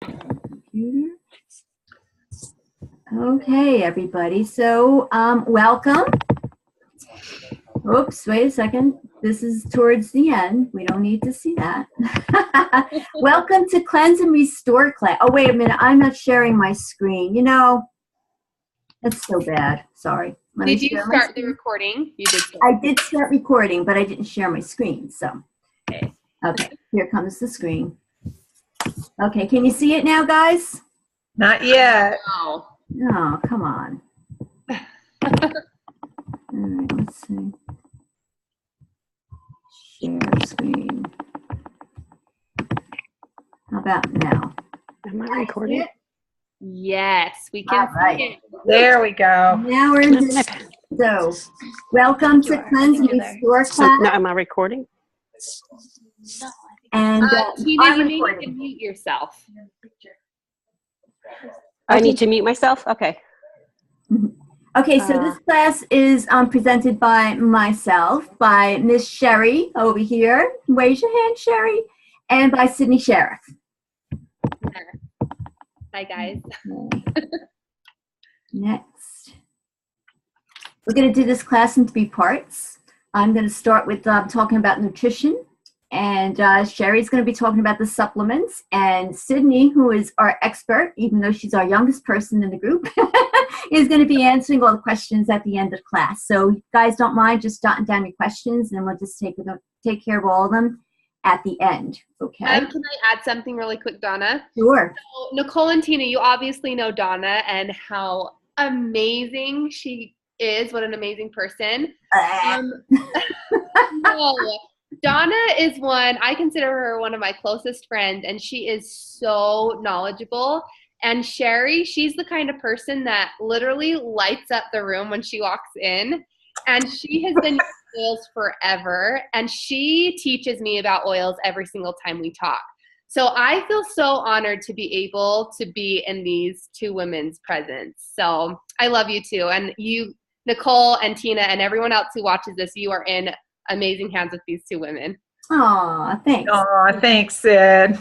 Computer. Okay, everybody. So, welcome. Oops, wait a second. This is towards the end. We don't need to see that. Welcome to Cleanse and Restore class. Oh, wait a minute. I'm not sharing my screen. You know, that's so bad. Sorry. Did you start the recording? You did. I did start recording, but I didn't share my screen. So, okay, here comes the screen. Okay, can you see it now, guys? Not yet. No. Oh, come on. All right, let's see. Share screen. How about now? Am I recording? Yes, we can right. see it. There we go. Now we're in this. So, welcome to Cleanse and Restore class. No, am I recording? And Tina, you need to mute yourself. I need to mute myself? Okay. Okay, so this class is presented by myself, by Miss Sherry over here. Raise your hand, Sherry. And by Sydney Sheriff. Hi, guys. Next. We're going to do this class in 3 parts. I'm going to start with talking about nutrition. And Sherry's going to be talking about the supplements. And Sydney, who is our expert, even though she's our youngest person in the group, is going to be answering all the questions at the end of class. So if you guys don't mind just jotting down your questions, and we'll just take care of all of them at the end. Okay. Can I add something really quick, Donna? Sure. So, Nicole and Tina, you obviously know Donna and how amazing she is. What an amazing person. No, Donna is I consider her one of my closest friends, and she is so knowledgeable. And Sherry, she's the kind of person that literally lights up the room when she walks in. And she has been using oils forever, and she teaches me about oils every single time we talk. So I feel so honored to be able to be in these 2 women's presence. So I love you too. And you, Nicole and Tina, and everyone else who watches this, you are in amazing hands with these 2 women. Aw, thanks. Aw, thanks, Sid.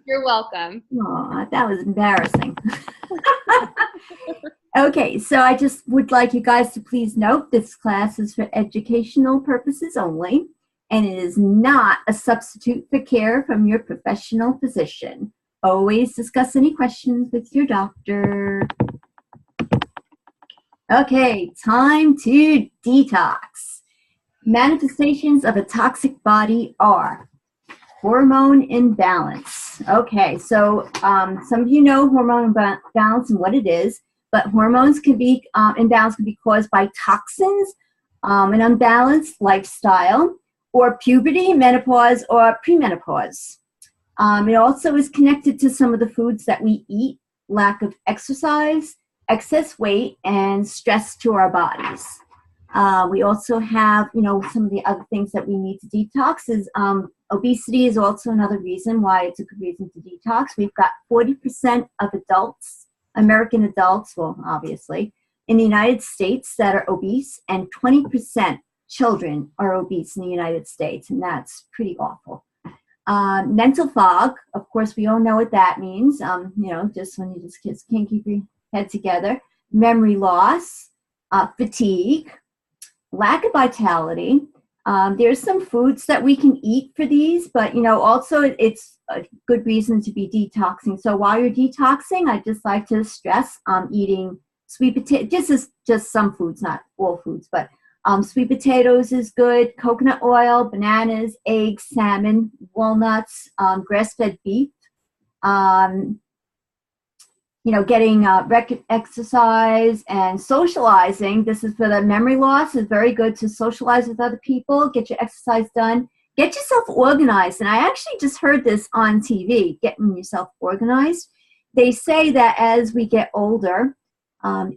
You're welcome. Aw, that was embarrassing. Okay, so I just would like you guys to please note this class is for educational purposes only, and it is not a substitute for care from your professional physician. Always discuss any questions with your doctor. Okay, time to detox. Manifestations of a toxic body are hormone imbalance. Okay, so some of you know hormone imbalance and what it is, but hormones can be, imbalance can be caused by toxins, an unbalanced lifestyle, or puberty, menopause, or premenopause. It also is connected to some of the foods that we eat, lack of exercise, excess weight, and stress to our bodies. We also have, some of the other things that we need to detox is obesity is also another reason why it's a good reason to detox. We've got 40% of adults, American adults, well, obviously, in the United States that are obese, and 20% children are obese in the United States, and that's pretty awful. Mental fog, of course, we all know what that means, just when you just can't keep your head together. Memory loss, fatigue, lack of vitality. There's some foods that we can eat for these, but also it's a good reason to be detoxing. So while you're detoxing, I just like to stress eating sweet potato. Just some foods, not all foods, but sweet potatoes is good. Coconut oil, bananas, eggs, salmon, walnuts, grass-fed beef. Getting exercise and socializing. This is for the memory loss. It's very good to socialize with other people, get your exercise done, get yourself organized. And I actually just heard this on TV, getting yourself organized. They say that as we get older,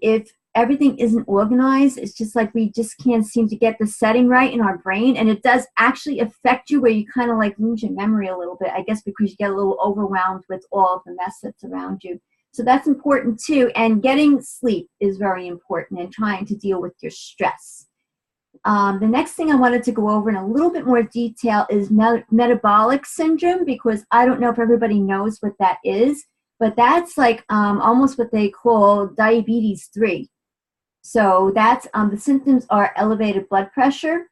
if everything isn't organized, it's just like we just can't seem to get the setting right in our brain. And it does actually affect you where you kind of like lose your memory a little bit, I guess, because you get a little overwhelmed with all of the mess that's around you. So that's important too. And getting sleep is very important and trying to deal with your stress. The next thing I wanted to go over in a little bit more detail is metabolic syndrome, because I don't know if everybody knows what that is. but that's like almost what they call diabetes 3. So that's the symptoms are elevated blood pressure,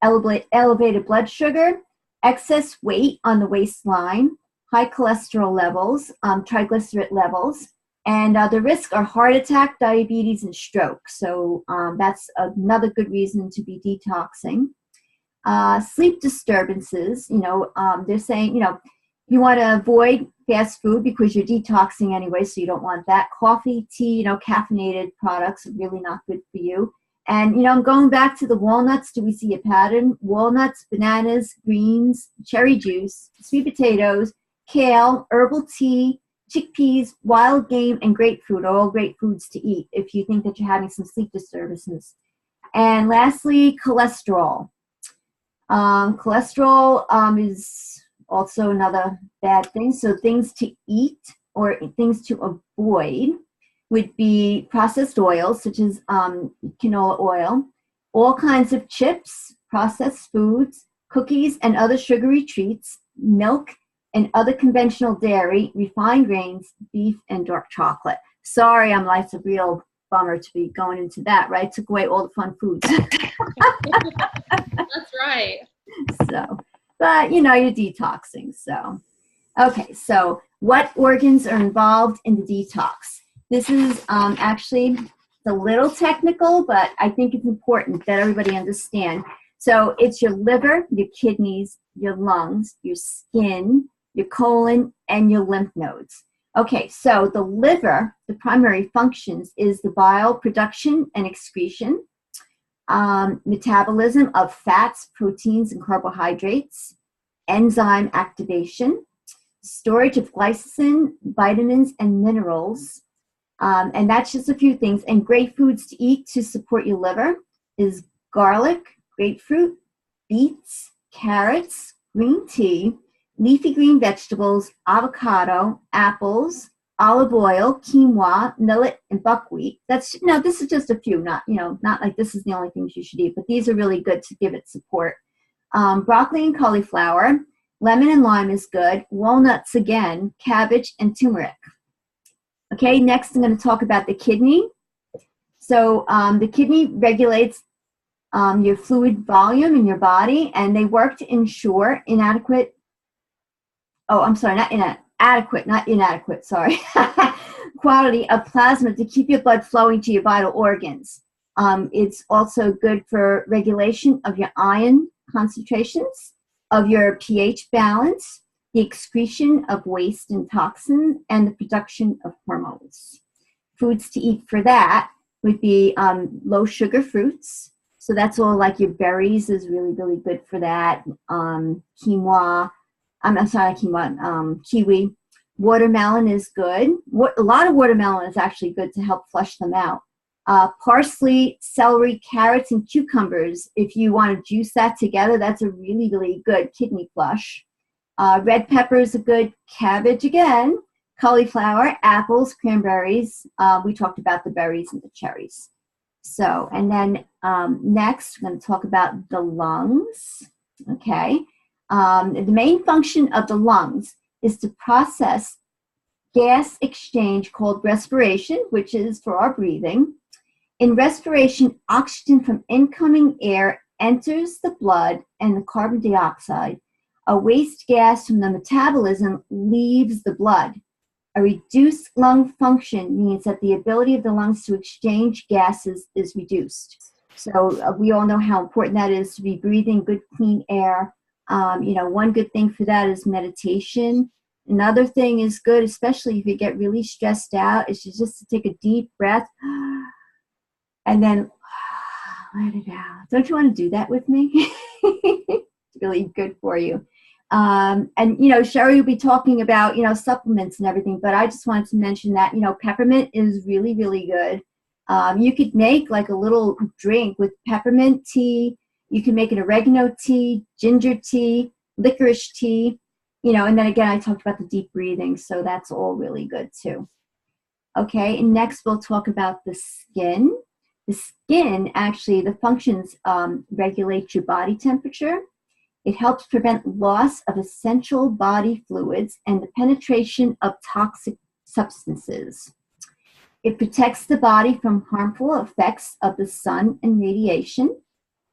elevated blood sugar, excess weight on the waistline, high cholesterol levels, triglyceride levels, and the risk are heart attack, diabetes, and stroke. So that's another good reason to be detoxing. Sleep disturbances, they're saying, you want to avoid fast food because you're detoxing anyway, so you don't want that. Coffee, tea, caffeinated products are really not good for you. And, I'm going back to the walnuts. Do we see a pattern? Walnuts, bananas, greens, cherry juice, sweet potatoes, kale, herbal tea, chickpeas, wild game, and grapefruit are all great foods to eat if you think that you're having some sleep disturbances. And lastly, cholesterol. Cholesterol is also another bad thing. So things to eat or things to avoid would be processed oils, such as canola oil, all kinds of chips, processed foods, cookies and other sugary treats, milk and other conventional dairy, refined grains, beef, and dark chocolate. Sorry, life's a real bummer to be going into that, right? Took away all the fun foods. That's right. So, but you're detoxing. So, okay. So what organs are involved in the detox? This is actually a little technical, but I think it's important that everybody understand. So it's your liver, your kidneys, your lungs, your skin, your colon, and your lymph nodes. Okay, so the liver, the primary functions is the bile production and excretion, metabolism of fats, proteins, and carbohydrates, enzyme activation, storage of glycogen, vitamins, and minerals. And that's just a few things. And great foods to eat to support your liver is garlic, grapefruit, beets, carrots, green tea, leafy green vegetables, avocado, apples, olive oil, quinoa, millet, and buckwheat. This is just a few, not like this is the only things you should eat, but these are really good to give it support. Broccoli and cauliflower, lemon and lime is good, walnuts again, cabbage, and turmeric. Okay, next I'm going to talk about the kidney. So the kidney regulates your fluid volume in your body, and they work to ensure quality of plasma to keep your blood flowing to your vital organs. It's also good for regulation of your iron concentrations, of your pH balance, the excretion of waste and toxins, and the production of hormones. Foods to eat for that would be low sugar fruits. So that's all like your berries is really, really good for that. Kiwi. Watermelon is good. A lot of watermelon is actually good to help flush them out. Parsley, celery, carrots, and cucumbers, if you want to juice that together, that's a really, really good kidney flush. Red pepper is a good, cabbage again, cauliflower, apples, cranberries. We talked about the berries and the cherries. So, and then next, we're going to talk about the lungs. Okay. The main function of the lungs is to process gas exchange called respiration, which is for our breathing. In respiration, oxygen from incoming air enters the blood and the carbon dioxide. A waste gas from the metabolism leaves the blood. A reduced lung function means that the ability of the lungs to exchange gases is reduced. So we all know how important that is to be breathing good, clean air. One good thing for that is meditation. Another thing is good, especially if you get really stressed out, is just to take a deep breath and then let it out. Don't you want to do that with me? It's really good for you. Sherry will be talking about, supplements and everything, but I just wanted to mention that, peppermint is really, really good. You could make like a little drink with peppermint tea. You can make an oregano tea, ginger tea, licorice tea, and then again, I talked about the deep breathing, so that's all really good too. Okay, and next we'll talk about the skin. The skin, actually, the functions regulate your body temperature. It helps prevent loss of essential body fluids and the penetration of toxic substances. It protects the body from harmful effects of the sun and radiation,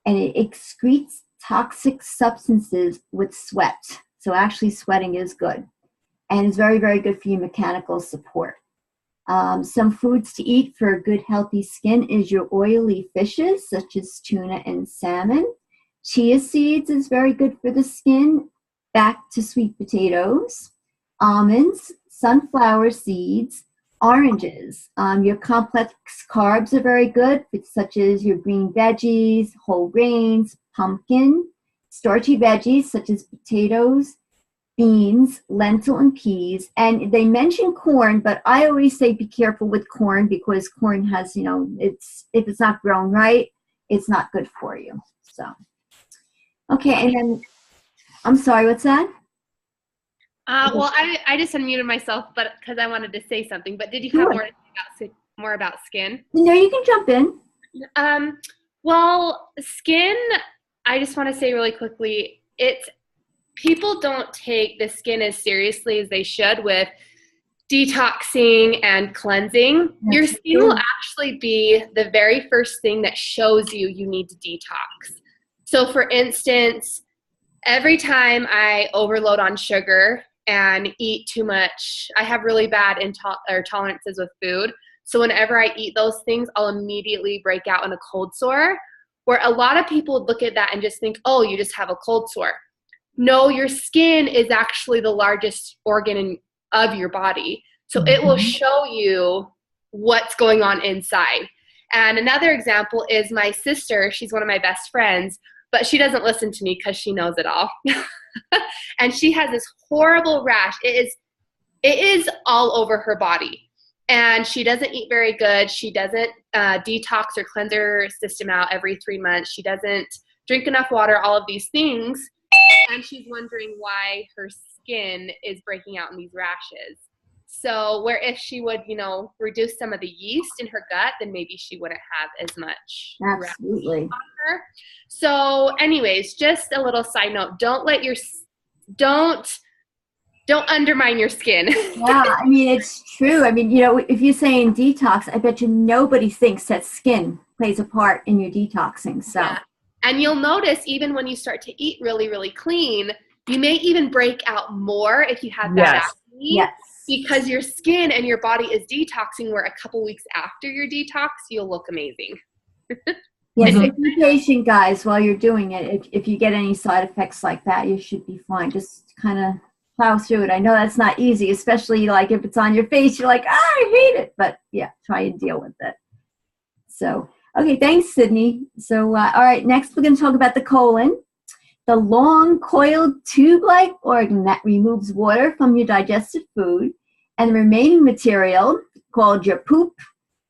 and it excretes toxic substances with sweat. So actually sweating is good, and is very, very good for your mechanical support. Some foods to eat for a good, healthy skin is your oily fishes, such as tuna and salmon. Chia seeds is very good for the skin. Back to sweet potatoes, almonds, sunflower seeds, oranges. Your complex carbs are very good, such as your green veggies, whole grains, pumpkin, starchy veggies, such as potatoes, beans, lentil, and peas. And they mention corn, but I always say be careful with corn because corn has, if it's not grown right, it's not good for you. So, okay, and then, I'm sorry, what's that? Well, I just unmuted myself, but because I wanted to say something. But did you have more about skin? No, you can jump in. Well, skin. I just want to say really quickly, people don't take the skin as seriously as they should with detoxing and cleansing. Your skin will actually be the very first thing that shows you need to detox. So, for instance, every time I overload on sugar and eat too much, I have really bad tolerances with food. So whenever I eat those things, I'll immediately break out in a cold sore, where a lot of people look at that and just think, oh, you just have a cold sore. No, your skin is actually the largest organ of your body. So it will show you what's going on inside. And another example is my sister. She's one of my best friends, but she doesn't listen to me because she knows it all. And she has this horrible rash. It is all over her body. And she doesn't eat very good. She doesn't detox or cleanse her system out every 3 months. She doesn't drink enough water, all of these things. And she's wondering why her skin is breaking out in these rashes. So where if she would, reduce some of the yeast in her gut, then maybe she wouldn't have as much Absolutely on her. So anyways, just a little side note, don't undermine your skin. Yeah, I mean, it's true. I mean, if you're saying detox, I bet you nobody thinks that skin plays a part in your detoxing. So, yeah. And you'll notice even when you start to eat really, really clean, you may even break out more if you have bad acne. Yes. Because your skin and your body is detoxing, where a couple weeks after your detox, you'll look amazing. Yes, so be patient, guys, while you're doing it. If you get any side effects like that, you should be fine. Just kind of plow through it. I know that's not easy, especially like if it's on your face, you're like, I hate it. But yeah, try and deal with it. So, okay, thanks, Sydney. So, all right, next we're going to talk about the colon. The long coiled tube-like organ that removes water from your digested food, and the remaining material, called your poop,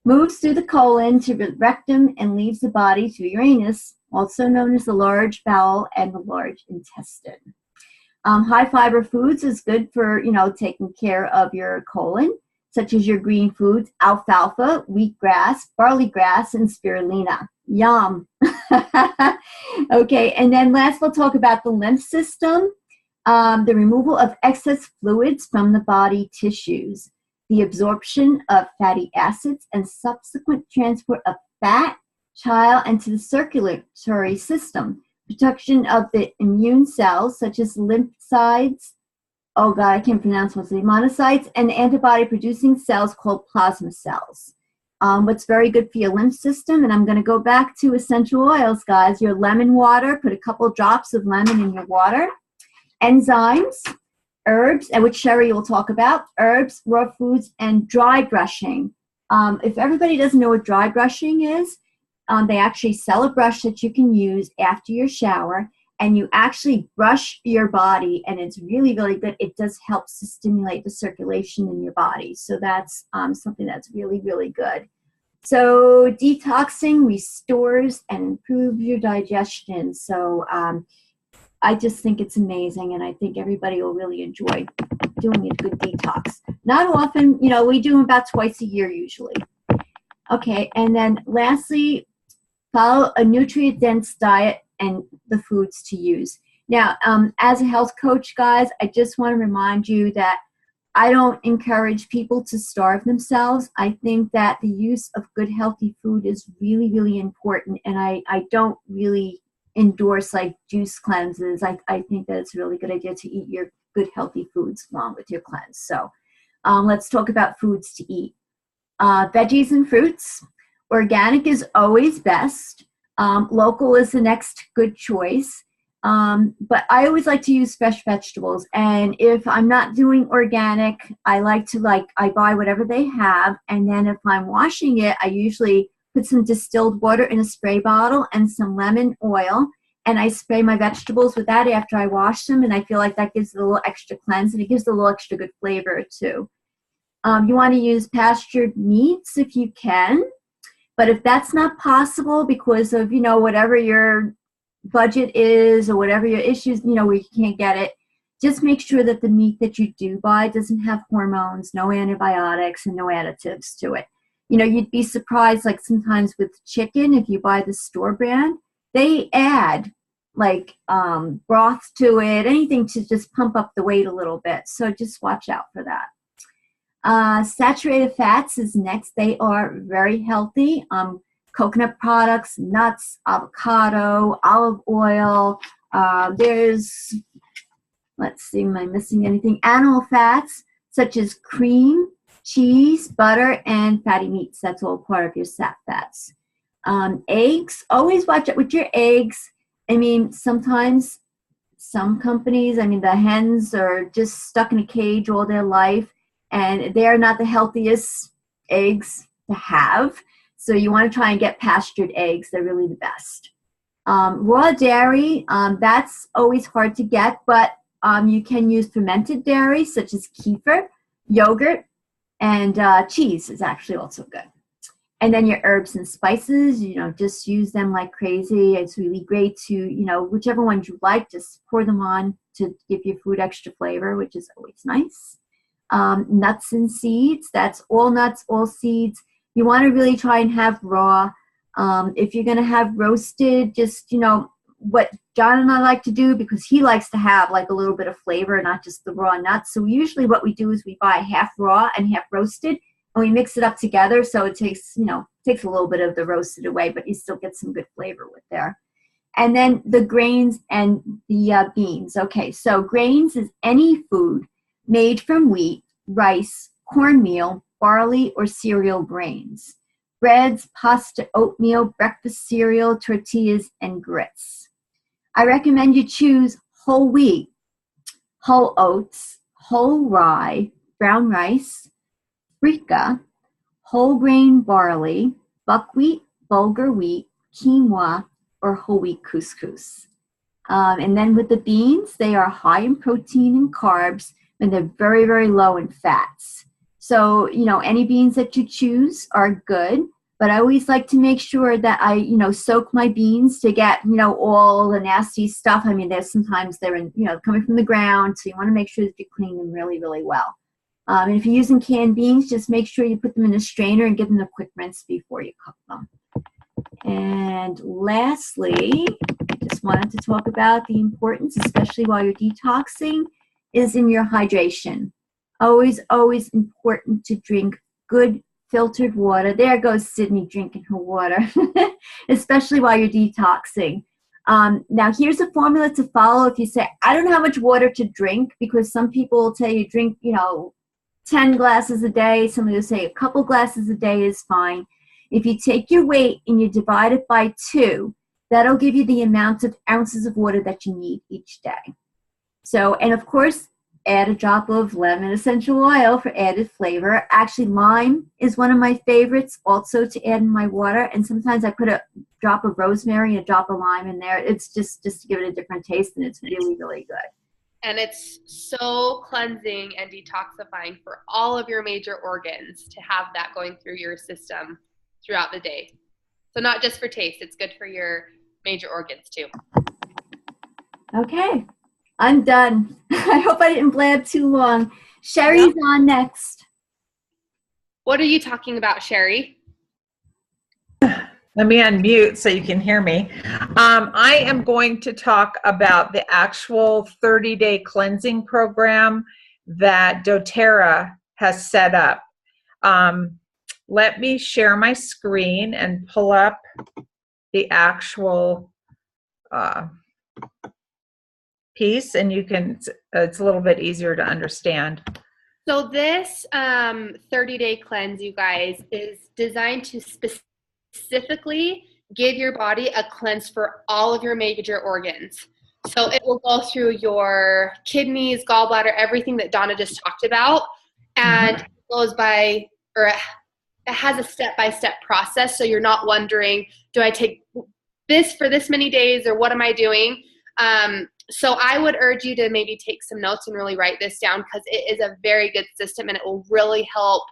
moves through the colon to the rectum and leaves the body to your anus, also known as the large bowel and the large intestine. High fiber foods is good for, taking care of your colon, such as your green foods, alfalfa, wheatgrass, barley grass, and spirulina. Yum. Okay, and then last we'll talk about the lymph system, the removal of excess fluids from the body tissues, the absorption of fatty acids, and subsequent transport of fat, chyle, into the circulatory system, protection of the immune cells, such as lymphocytes, oh God, I can't pronounce what's the monocytes, and antibody-producing cells called plasma cells. What's very good for your lymph system, and I'm going to go back to essential oils, guys. Your lemon water, put a couple drops of lemon in your water. Enzymes, herbs, and which Sherry will talk about, herbs, raw foods, and dry brushing. If everybody doesn't know what dry brushing is, they actually sell a brush that you can use after your shower, and you actually brush your body, and it's really, really good. It does help to stimulate the circulation in your body. So that's something that's really, really good. So detoxing restores and improves your digestion. So I just think it's amazing, and I think everybody will really enjoy doing a good detox. Not often, we do them about twice a year usually. Okay, and then lastly, follow a nutrient-dense diet and the foods to use. Now, as a health coach, guys, I just want to remind you that I don't encourage people to starve themselves. I think that the use of good, healthy food is really, really important. And I don't really endorse like juice cleanses. I think that it's a really good idea to eat your good, healthy foods along with your cleanse. So let's talk about foods to eat. Veggies and fruits. Organic is always best. Local is the next good choice. But I always like to use fresh vegetables. And if I'm not doing organic, I like to I buy whatever they have. And then if I'm washing it, I usually put some distilled water in a spray bottle and some lemon oil. And I spray my vegetables with that after I wash them. And I feel like that gives it a little extra cleanse and it gives it a little extra good flavor too. You want to use pastured meats if you can. But if that's not possible because of, whatever your budget is or whatever your issues, where you can't get it, just make sure that the meat that you do buy doesn't have hormones, no antibiotics, and no additives to it. You'd be surprised, like sometimes with chicken, if you buy the store brand, they add broth to it, anything to just pump up the weight a little bit. So just watch out for that. Saturated fats is next. They are very healthy. Coconut products, nuts, avocado, olive oil. There's, let's see, am I missing anything? Animal fats such as cream, cheese, butter, and fatty meats. That's all part of your sat fats. Eggs, always watch out with your eggs. I mean, sometimes some companies, the hens are just stuck in a cage all their life, and they're not the healthiest eggs to have. So you want to try and get pastured eggs. They're really the best. Raw dairy, that's always hard to get, but you can use fermented dairy such as kefir, yogurt, and cheese is actually also good. And then your herbs and spices, just use them like crazy. It's really great to, whichever ones you like, just pour them on to give your food extra flavor, which is always nice. Nuts and seeds, that's all nuts, all seeds. You want to really try and have raw. If you're going to have roasted, just, what John and I like to do, because he likes to have like a little bit of flavor, not just the raw nuts. So usually what we do is we buy half raw and half roasted, and we mix it up together. So it takes a little bit of the roasted away, but you still get some good flavor with there. And then the grains and the beans. Okay, so grains is any food made from wheat, rice, cornmeal, barley, or cereal grains. Breads, pasta, oatmeal, breakfast cereal, tortillas, and grits. I recommend you choose whole wheat, whole oats, whole rye, brown rice, rika, whole grain barley, buckwheat, bulgur wheat, quinoa, or whole wheat couscous. And then with the beans, they are high in protein and carbs, and they're very, very low in fats. So, any beans that you choose are good, but I always like to make sure that I, soak my beans to get, all the nasty stuff. There's sometimes they're in, coming from the ground, so you want to make sure that you clean them really, really well. And if you're using canned beans, just make sure you put them in a strainer and give them a quick rinse before you cook them. And lastly, I just wanted to talk about the importance, especially while you're detoxing, is in your hydration. Always, always important to drink good filtered water. There goes Sydney drinking her water, especially while you're detoxing. Now, here's a formula to follow if you say, I don't know how much water to drink, because some people will tell you drink, 10 glasses a day. Some will say a couple glasses a day is fine. If you take your weight and you divide it by 2, that'll give you the amount of ounces of water that you need each day. So, and of course, add a drop of lemon essential oil for added flavor. Actually, lime is one of my favorites also to add in my water. And sometimes I put a drop of rosemary, a drop of lime in there. It's just to give it a different taste, and it's really, really good. And it's so cleansing and detoxifying for all of your major organs to have that going through your system throughout the day. So not just for taste, it's good for your major organs too. Okay, I'm done. I hope I didn't blab too long. Sherry's on next. What are you talking about, Sherry? Let me unmute so you can hear me. I am going to talk about the actual 30-day cleansing program that doTerra has set up. Let me share my screen and pull up the actual piece, and you can, it's a little bit easier to understand. So this 30-day cleanse, you guys, is designed to specifically give your body a cleanse for all of your major organs. So it will go through your kidneys, gallbladder, everything that Donna just talked about, and it goes by, or it has a step-by-step process, so you're not wondering, do I take this for this many days, or what am I doing? So I would urge you to maybe take some notes and really write this down, because it is a very good system, and it will really help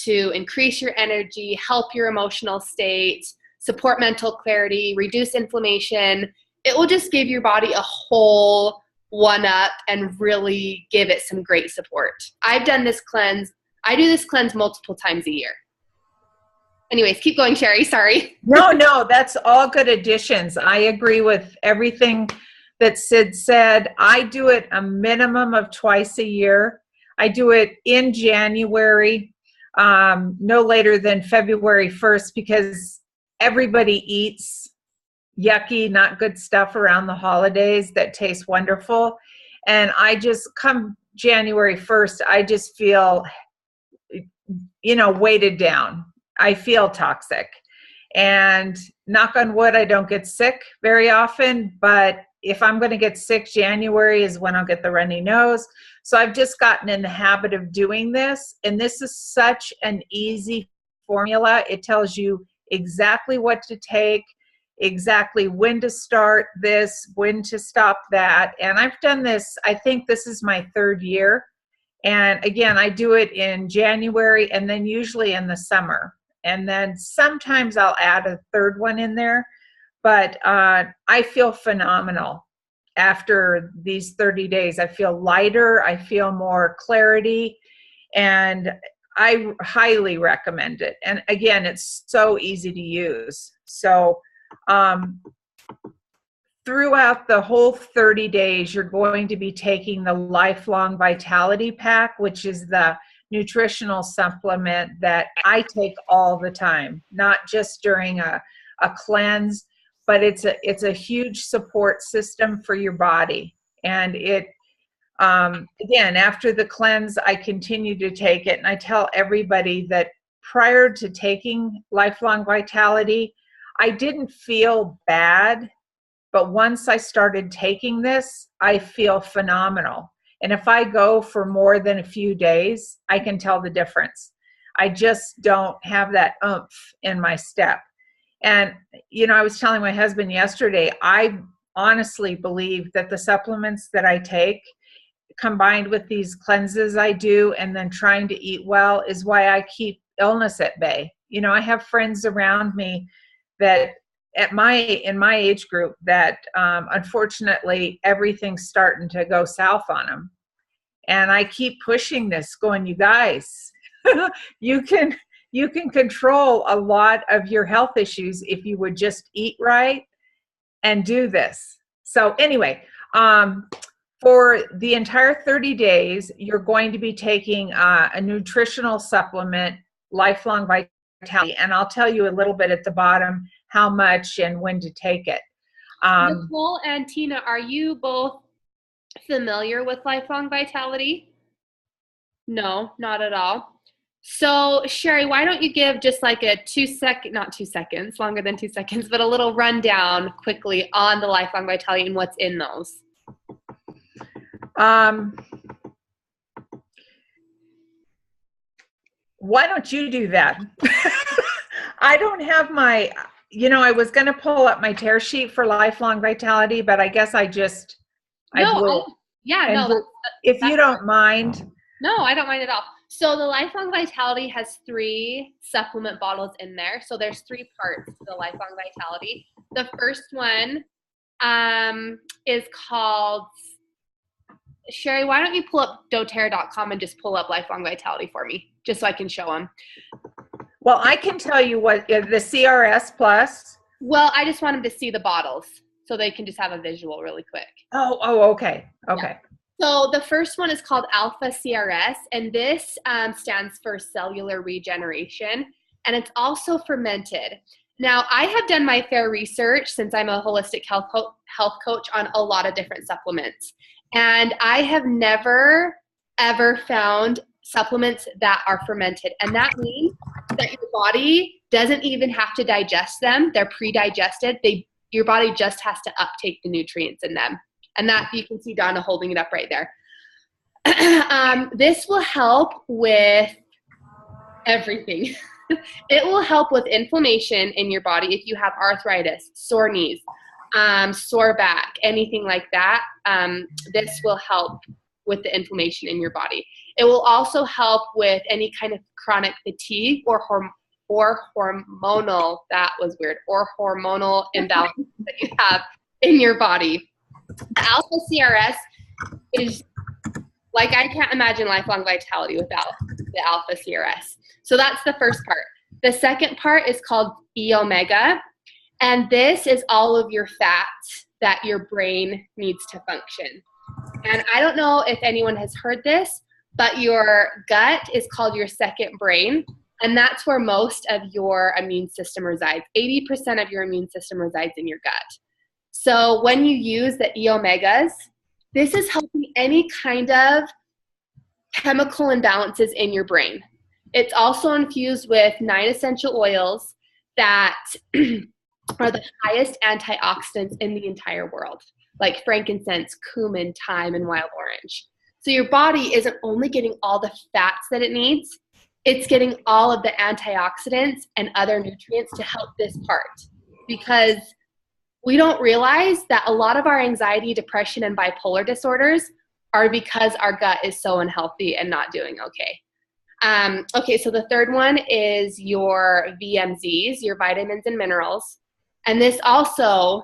to increase your energy, help your emotional state, support mental clarity, reduce inflammation. It will just give your body a whole one-up and really give it some great support. I've done this cleanse. I do this cleanse multiple times a year. Anyways, keep going, Sherry. Sorry. No, that's all good additions. I agree with everything that Sid said. I do it a minimum of twice a year. I do it in January, no later than February 1st, because everybody eats yucky, not good stuff around the holidays that tastes wonderful. And I just, come January 1st, I just feel, weighted down. I feel toxic. And knock on wood, I don't get sick very often, but if I'm going to get sick, January is when I'll get the runny nose. So I've just gotten in the habit of doing this. And this is such an easy formula. It tells you exactly what to take, exactly when to start this, when to stop that. And I've done this, I think this is my 3rd year. And again, I do it in January and then usually in the summer. And then sometimes I'll add a 3rd one in there. But I feel phenomenal after these 30 days. I feel lighter. I feel more clarity. And I highly recommend it. And again, it's so easy to use. So throughout the whole 30 days, you're going to be taking the Lifelong Vitality Pack, which is the nutritional supplement that I take all the time, not just during a cleanse, but it's a huge support system for your body. And it, again, after the cleanse, I continue to take it. And I tell everybody that prior to taking Lifelong Vitality, I didn't feel bad, but once I started taking this, I feel phenomenal. And if I go for more than a few days, I can tell the difference. I just don't have that oomph in my step. And, I was telling my husband yesterday, I honestly believe that the supplements that I take, combined with these cleanses I do, and then trying to eat well, is why I keep illness at bay. I have friends around me that in my age group that unfortunately everything's starting to go south on them. And I keep pushing this, going, you guys, you can control a lot of your health issues if you would just eat right and do this. So anyway, for the entire 30 days, you're going to be taking a nutritional supplement, Lifelong Vitality, and I'll tell you a little bit at the bottom how much and when to take it. Nicole and Tina, are you both familiar with Lifelong Vitality? No, not at all. So Sherry, why don't you give just like a not 2 seconds, longer than 2 seconds, but a little rundown quickly on the Lifelong Vitality and what's in those. Why don't you do that? I don't have my, I was going to pull up my tear sheet for Lifelong Vitality, but I guess I blew it. If you don't mind. No, I don't mind at all. So the Lifelong Vitality has 3 supplement bottles in there. So there's 3 parts to the Lifelong Vitality. The first one is called, Sherry, why don't you pull up DoTerra.com and just pull up Lifelong Vitality for me, just so I can show them. Well, I can tell you what, the CRS Plus. Well, I just want them to see the bottles so they can just have a visual really quick. Oh, okay. Okay. So the first one is called Alpha CRS, and this stands for cellular regeneration, and it's also fermented. Now, I have done my fair research since I'm a holistic health coach on a lot of different supplements, and I have never, ever found supplements that are fermented, and that means that your body doesn't even have to digest them. They're pre-digested. Your body just has to uptake the nutrients in them. And that, you can see Donna holding it up right there. This will help with everything. It will help with inflammation in your body if you have arthritis, sore knees, sore back, anything like that. This will help with the inflammation in your body. It will also help with any kind of chronic fatigue or hormonal, that was weird, or hormonal imbalance that you have in your body. The Alpha CRS is, like, I can't imagine lifelong vitality without the Alpha CRS. So that's the first part. The second part is called E Omega, and this is all of your fats that your brain needs to function. And I don't know if anyone has heard this, but your gut is called your second brain, and that's where most of your immune system resides. 80% of your immune system resides in your gut. So when you use the E Omegas, this is helping any kind of chemical imbalances in your brain. It's also infused with 9 essential oils that are the highest antioxidants in the entire world, like frankincense, cumin, thyme, and wild orange. So your body isn't only getting all the fats that it needs, it's getting all of the antioxidants and other nutrients to help this part. Because we don't realize that a lot of our anxiety, depression, and bipolar disorders are because our gut is so unhealthy and not doing okay. Okay, so the third one is your VMZs, your vitamins and minerals. And this also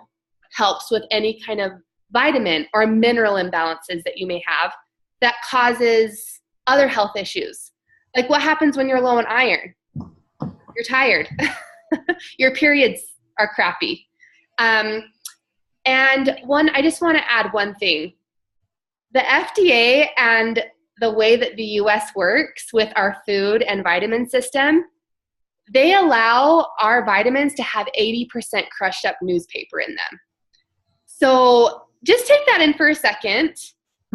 helps with any kind of vitamin or mineral imbalances that you may have that causes other health issues. Like, what happens when you're low on iron? You're tired. Your periods are crappy. And I just want to add one thing. The FDA and the way that the US works with our food and vitamin system, they allow our vitamins to have 80% crushed up newspaper in them. So just take that in for a second.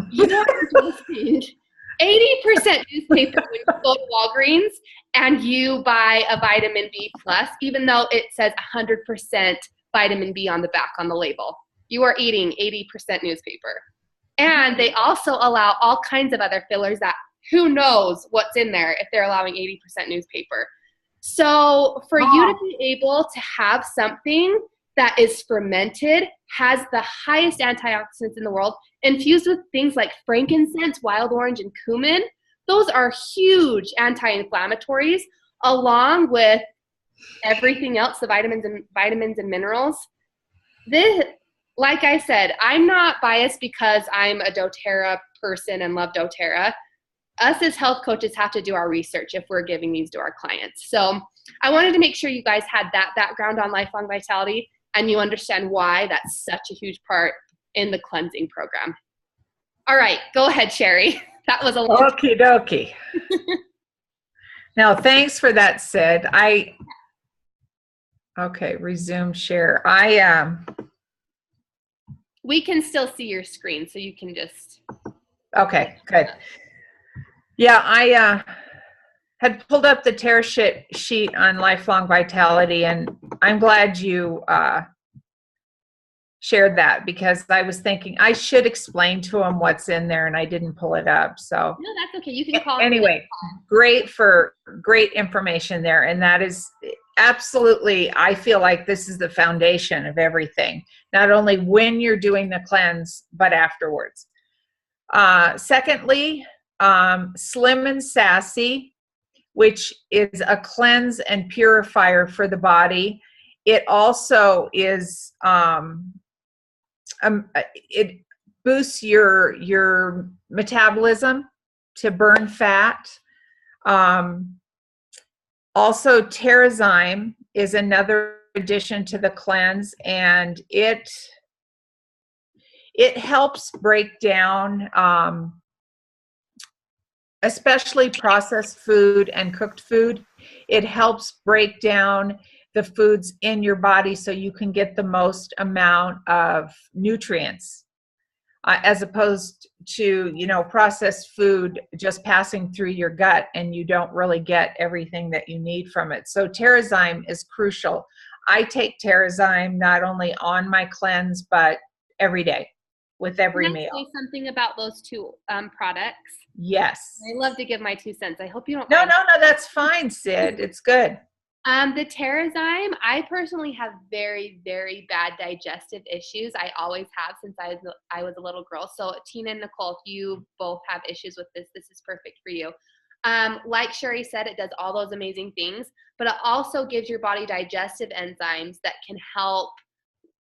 You are ingesting 80% newspaper when you go to Walgreens and you buy a vitamin B plus, even though it says 100% vitamin B on the back on the label. You are eating 80% newspaper. And they also allow all kinds of other fillers that who knows what's in there if they're allowing 80% newspaper. So for you to be able to have something that is fermented, has the highest antioxidants in the world, infused with things like frankincense, wild orange, and cumin, those are huge anti-inflammatories, along with everything else, the vitamins and minerals. This, like I said, I'm not biased because I'm a doTerra person and love doTerra. Us as health coaches have to do our research if we're giving these to our clients. So I wanted to make sure you guys had that background on lifelong vitality and you understand why that's such a huge part in the cleansing program. All right, go ahead, Sherry. That was a long Okie dokie. Now, thanks for that, Sid. Okay, resume share. We can still see your screen, so you can just. Okay, good. Yeah, I had pulled up the tear sheet on lifelong vitality, and I'm glad you shared that because I was thinking I should explain to them what's in there, and I didn't pull it up. So no, that's okay. You can call. Anyway, great information there, and that is absolutely. I feel like this is the foundation of everything. Not only when you're doing the cleanse, but afterwards. Secondly, Slim and Sassy, which is a cleanse and purifier for the body. It also is it boosts your metabolism to burn fat. Also, Terrazyme is another addition to the cleanse, and it it helps break down, especially processed food and cooked food. It helps break down the foods in your body so you can get the most amount of nutrients, as opposed to, processed food just passing through your gut and you don't really get everything that you need from it. So Terrazyme is crucial. I take Terrazyme not only on my cleanse, but every day with every Can I meal. say something about those two products? Yes. I love to give my 2 cents. I hope you don't No, mind. no, that's fine, Sid. It's good. The Terrazyme, I personally have very, very bad digestive issues. I always have since I was a little girl. So Tina and Nicole, if you both have issues with this, this is perfect for you. Like Sherry said, it does all those amazing things, but it also gives your body digestive enzymes that can help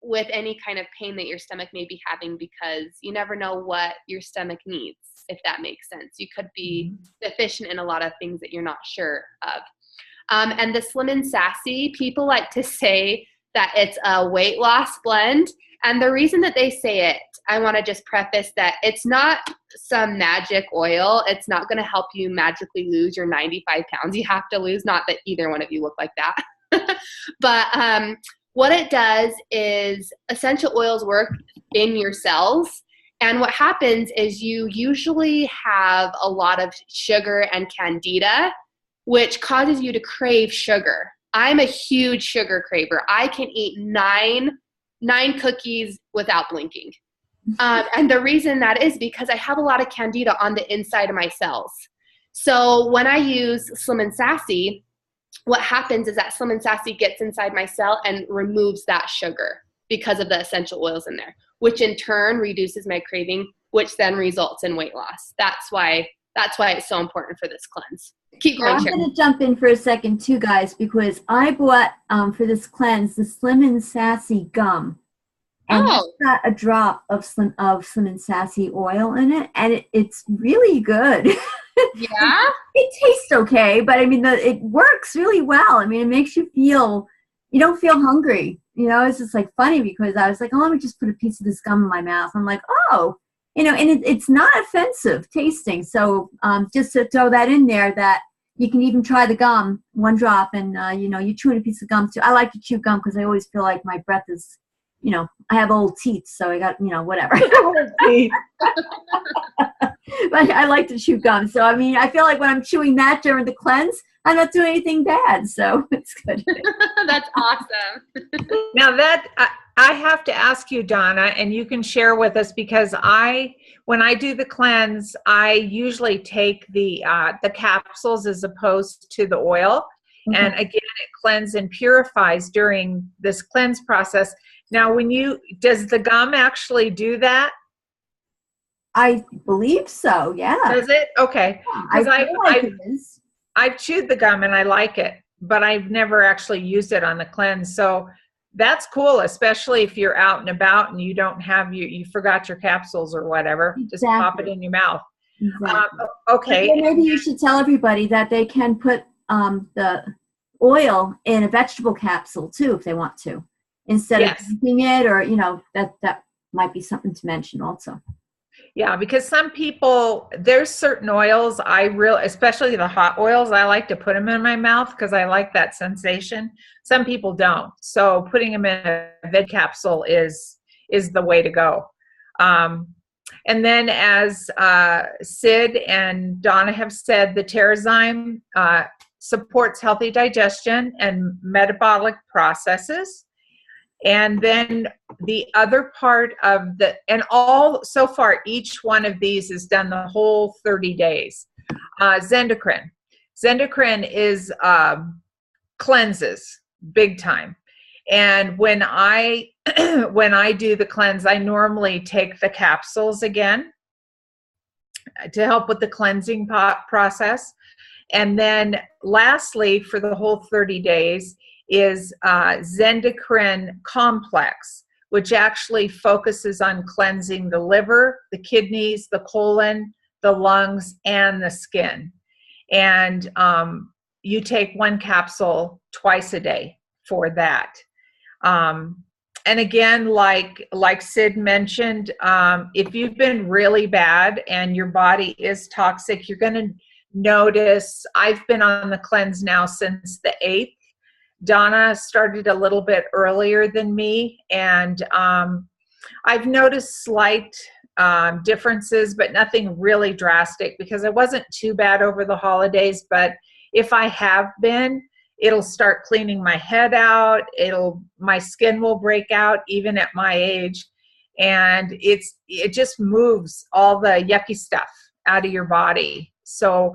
with any kind of pain that your stomach may be having, because you never know what your stomach needs, if that makes sense. You could be deficient in a lot of things that you're not sure of. And the Slim and Sassy, people like to say that it's a weight loss blend. And the reason that they say it, I want to just preface that it's not some magic oil. It's not going to help you magically lose your 95 pounds you have to lose. Not that either one of you look like that. But what it does is essential oils work in your cells. And what happens is you usually have a lot of sugar and candida, which causes you to crave sugar. I'm a huge sugar craver. I can eat nine cookies without blinking. And the reason that is because I have a lot of candida on the inside of my cells. So when I use Slim and Sassy, what happens is that Slim and Sassy gets inside my cell and removes that sugar because of the essential oils in there, which in turn reduces my craving, which then results in weight loss. That's why it's so important for this cleanse. Keep going, I'm Sharon. going to jump in for a second too, guys, because I bought for this cleanse the Slim and Sassy gum, and it's got a drop of Slim and Sassy oil in it, and it's really good. Yeah, it tastes okay, but I mean, it works really well. I mean, it makes you don't feel hungry. It's just like funny because I was like, oh, let me just put a piece of this gum in my mouth. I'm like, oh. And it's not offensive tasting. So just to throw that in there, that you can even try the gum, one drop, and you chew a piece of gum too. I like to chew gum because I always feel like my breath is, I have old teeth, so I got, whatever. But I like to chew gum. So, I mean, I feel like when I'm chewing that during the cleanse, I'm not doing anything bad. So it's good. That's awesome. Now I have to ask you, Donna, and you can share with us, because when I do the cleanse, I usually take the capsules as opposed to the oil. Mm-hmm. And again, it cleanses and purifies during this cleanse process. Now, does the gum actually do that? I believe so, yeah. Does it? Okay. Because I've chewed the gum and I like it, but I've never actually used it on the cleanse. So that's cool, especially if you're out and about and you don't have you forgot your capsules or whatever. Exactly. Just pop it in your mouth. Exactly. Okay. Well, maybe you should tell everybody that they can put the oil in a vegetable capsule too if they want to, instead of drinking it, or that might be something to mention also. Yeah, because some people, there's certain oils especially the hot oils, I like to put them in my mouth because I like that sensation. Some people don't. So putting them in a veg capsule is the way to go. And then, as Sid and Donna have said, the Terrazyme supports healthy digestion and metabolic processes. And then the other part of so far, each one of these has done the whole 30 days. Zendocrine. Zendocrine is cleanses big time. And when I do the cleanse, I normally take the capsules again to help with the cleansing process. And then lastly, for the whole 30 days, is Zendocrine Complex, which actually focuses on cleansing the liver, the kidneys, the colon, the lungs, and the skin. And you take one capsule twice a day for that. and again, like Sid mentioned, if you've been really bad and your body is toxic, you're going to notice. I've been on the cleanse now since the 8th. Donna started a little bit earlier than me, and I've noticed slight differences, but nothing really drastic because I wasn't too bad over the holidays. But if I have been, it'll start cleaning my head out. My skin will break out even at my age. And it just moves all the yucky stuff out of your body. So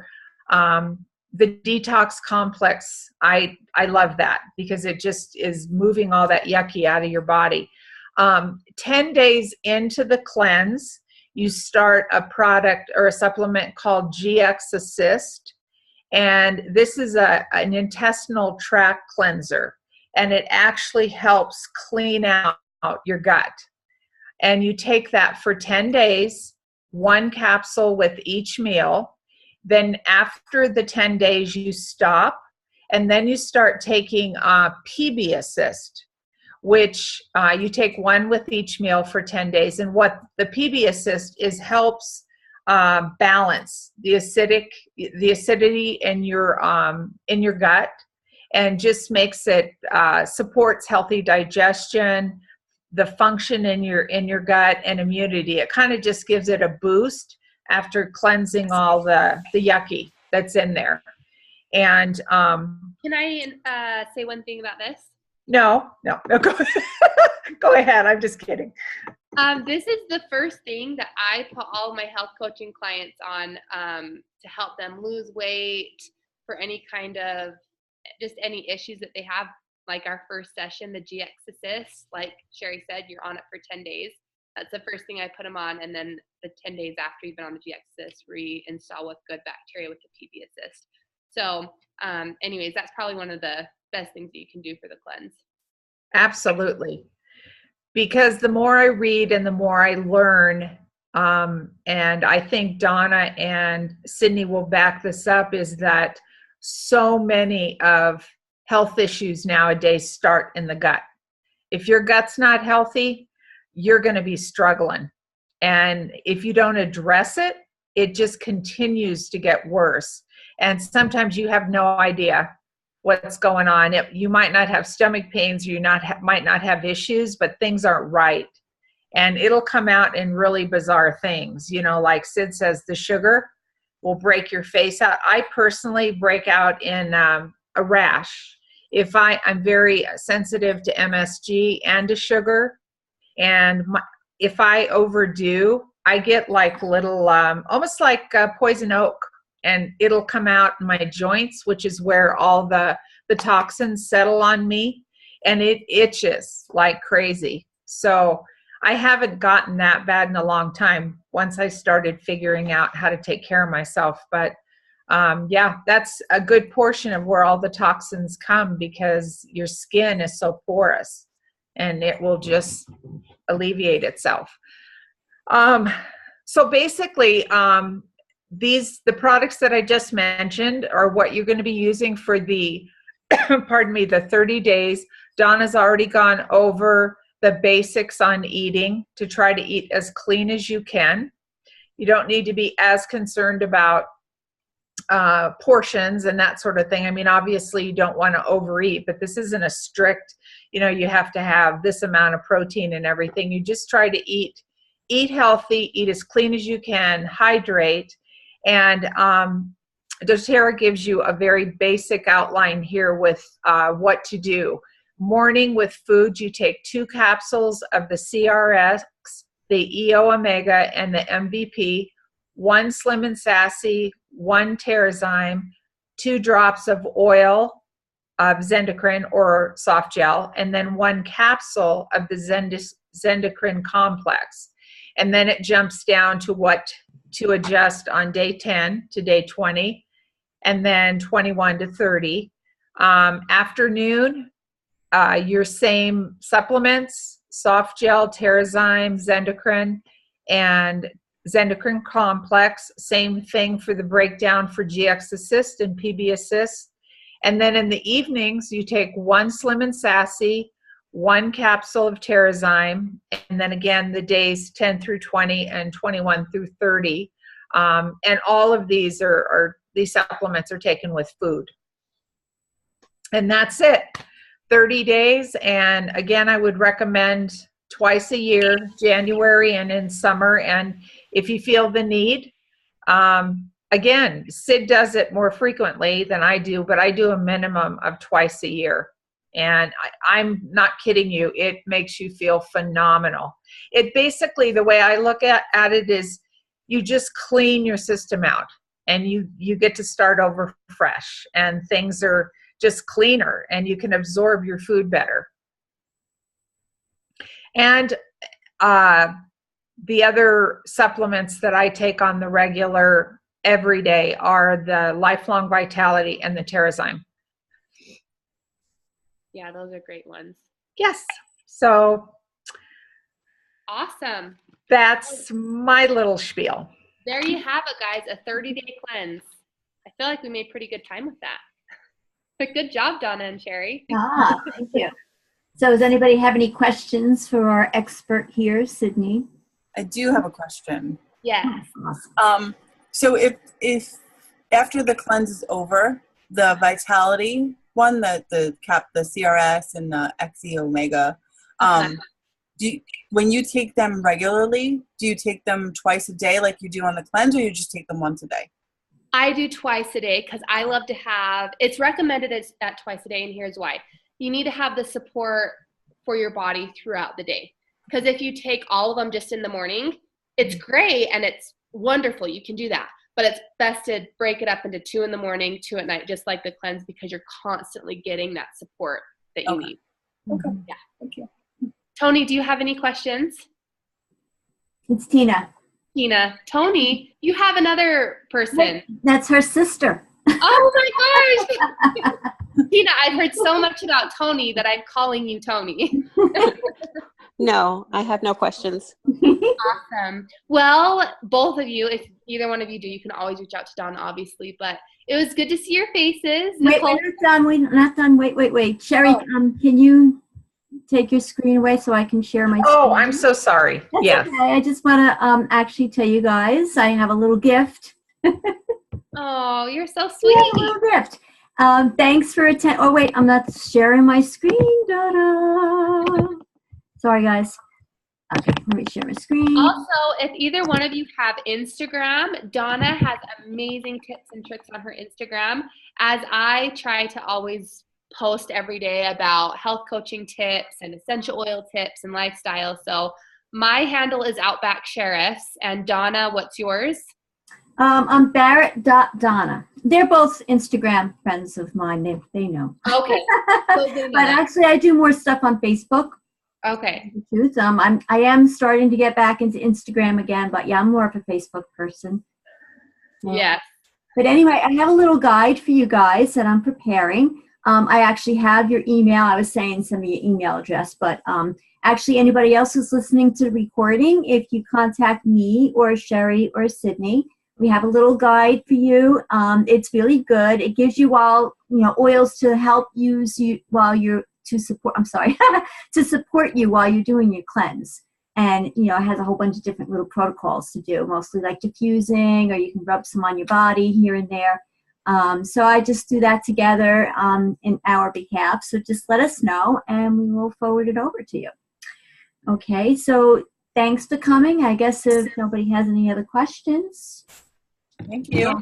the detox complex, I love that because it just is moving all that yucky out of your body. 10 days into the cleanse, you start a product or a supplement called GX Assist. And this is an intestinal tract cleanser, and it actually helps clean out your gut. And you take that for 10 days, 1 capsule with each meal. Then after the 10 days, you stop, and then you start taking PB Assist, which you take 1 with each meal for 10 days. And what the PB Assist is helps balance the acidity in your gut, and just makes it supports healthy digestion, the function in your gut, and immunity. It kind of just gives it a boost after cleansing all the yucky that's in there. And can I say one thing about this? No, go ahead. I'm just kidding. This is the first thing that I put all of my health coaching clients on to help them lose weight for any kind of just any issues that they have. Like our first session, the GX Assist, like Sherry said, you're on it for 10 days. That's the first thing I put them on. And then the 10 days after you've been on the GX Assist, reinstall with good bacteria with the PB Assist. So anyways, that's probably one of the best things that you can do for the cleanse. Absolutely. Because the more I read and the more I learn, and I think Donna and Sydney will back this up, is that so many of health issues nowadays start in the gut. If your gut's not healthy, you're going to be struggling. And if you don't address it, it just continues to get worse. And sometimes you have no idea what's going on. You might not have stomach pains, or might not have issues, but things aren't right. And it'll come out in really bizarre things. Like Sid says, the sugar will break your face out. I personally break out in a rash. I'm very sensitive to MSG and to sugar. And if I overdo, I get like little, almost like poison oak, and it'll come out in my joints, which is where all the toxins settle on me, and it itches like crazy. So I haven't gotten that bad in a long time once I started figuring out how to take care of myself. But yeah, that's a good portion of where all the toxins come, because your skin is so porous and it will just alleviate itself. So basically, the products that I just mentioned are what you're going to be using for the, the 30 days. Donna's already gone over the basics on eating, to try to eat as clean as you can. You don't need to be as concerned about portions and that sort of thing. I mean, obviously you don't want to overeat, but this isn't a strict, you have to have this amount of protein and everything. You just try to eat healthy, eat as clean as you can, hydrate. And doTerra gives you a very basic outline here with what to do. Morning with food, you take 2 capsules of the CRX, the EO Omega, and the MVP, 1 Slim and Sassy, 1 Terrazyme, 2 drops of oil of Zendocrine or soft gel, and then 1 capsule of the Zendocrine complex. And then it jumps down to what to adjust on day 10 to day 20, and then 21 to 30. Afternoon, your same supplements, soft gel, Terrazyme, Zendocrine, and Zendocrine complex. Same thing for the breakdown for GX Assist and PB Assist. And then in the evenings, you take 1 Slim and Sassy, 1 capsule of Terrazyme, and then again the days 10 through 20 and 21 through 30. And all of these these supplements are taken with food. And that's it. 30 days. And again, I would recommend twice a year, January and in summer. And if you feel the need, again, Sid does it more frequently than I do, but I do a minimum of twice a year. And I'm not kidding you. It makes you feel phenomenal. It basically, the way I look at it is you just clean your system out and you get to start over fresh, and things are just cleaner and you can absorb your food better. And the other supplements that I take on the regular every day are the Lifelong Vitality and the Terrazyme. Yeah, those are great ones. Yes. So awesome. That's my little spiel. There you have it, guys, a 30-day cleanse. I feel like we made pretty good time with that. But good job, Donna and Sherry. Thank you. So does anybody have any questions for our expert here, Sydney? I do have a question. Yes. Awesome. So if after the cleanse is over, the Vitality one, the CRS and the XE Omega, when you take them regularly, do you take them twice a day like you do on the cleanse, or you just take them once a day? I do twice a day because I love to have, it's recommended at twice a day, and here's why. You need to have the support for your body throughout the day. Because if you take all of them just in the morning, it's great and it's wonderful. You can do that. But it's best to break it up into 2 in the morning, 2 at night, just like the cleanse, because you're constantly getting that support that you need. Okay. Yeah. Thank you. Tony, do you have any questions? It's Tina. Tina. Tony, you have another person. That's her sister. Oh my gosh. Tina, I've heard so much about Tony that I'm calling you Tony. No, I have no questions. Awesome. Well, both of you, if either one of you do, you can always reach out to Donna, obviously, but it was good to see your faces. Wait, Nicole, we're not done. Wait. Sherry, can you take your screen away so I can share my screen? Oh, I'm so sorry. That's Yes. okay. I just want to actually tell you guys I have a little gift. oh, you're so Yeah, sweet. a little gift. Thanks for attending. Oh, wait, I'm not sharing my screen. Da-da. Sorry, guys. Okay, let me share my screen. Also, if either one of you have Instagram, Donna has amazing tips and tricks on her Instagram, as I try to always post every day about health coaching tips and essential oil tips and lifestyle. So my handle is Outback Sheriffs. And Donna, what's yours? I'm Barrett.Donna. They're both Instagram friends of mine. They know. Okay. So they know But that. actually, I do more stuff on Facebook. Okay. I am starting to get back into Instagram again, but yeah, I'm more of a Facebook person. Yeah. But anyway, I have a little guide for you guys that I'm preparing. I actually have your email. I was saying send me your email address, but actually anybody else who's listening to the recording, if you contact me or Sherry or Sydney, we have a little guide for you. It's really good. It gives you all, oils to help use you while you're to support you while you're doing your cleanse. And, it has a whole bunch of different little protocols to do, mostly like diffusing, or you can rub some on your body here and there. So I just do that together in our behalf. So just let us know and we will forward it over to you. Okay, so thanks for coming. I guess if nobody has any other questions. Thank you.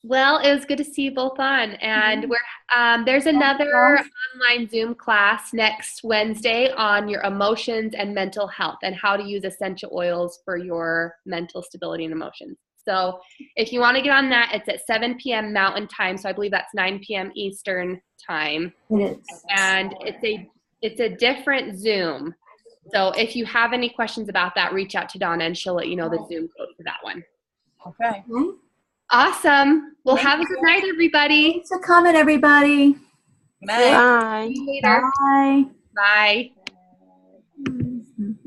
Well, it was good to see you both on, and there's another online Zoom class next Wednesday on your emotions and mental health and how to use essential oils for your mental stability and emotions. So if you want to get on that, it's at 7 p.m. Mountain Time, so I believe that's 9 p.m. Eastern Time. It is. And it's a different Zoom. So if you have any questions about that, reach out to Donna, and she'll let you know the Zoom code for that one. Okay. Awesome. Well, have a good night, everybody. Thanks for coming, everybody. Good night. Bye. See you later. Bye. Bye.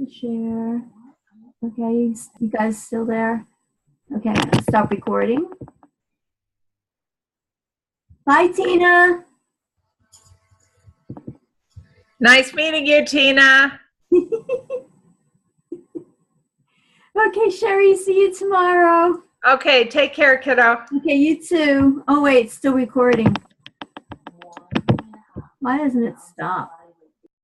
Share. Okay, you guys still there? Okay, I'm gonna stop recording. Bye, Tina. Nice meeting you, Tina. Okay, Sherry, see you tomorrow. Okay, take care, kiddo. Okay, you too. Oh, wait, it's still recording. Why doesn't it stop?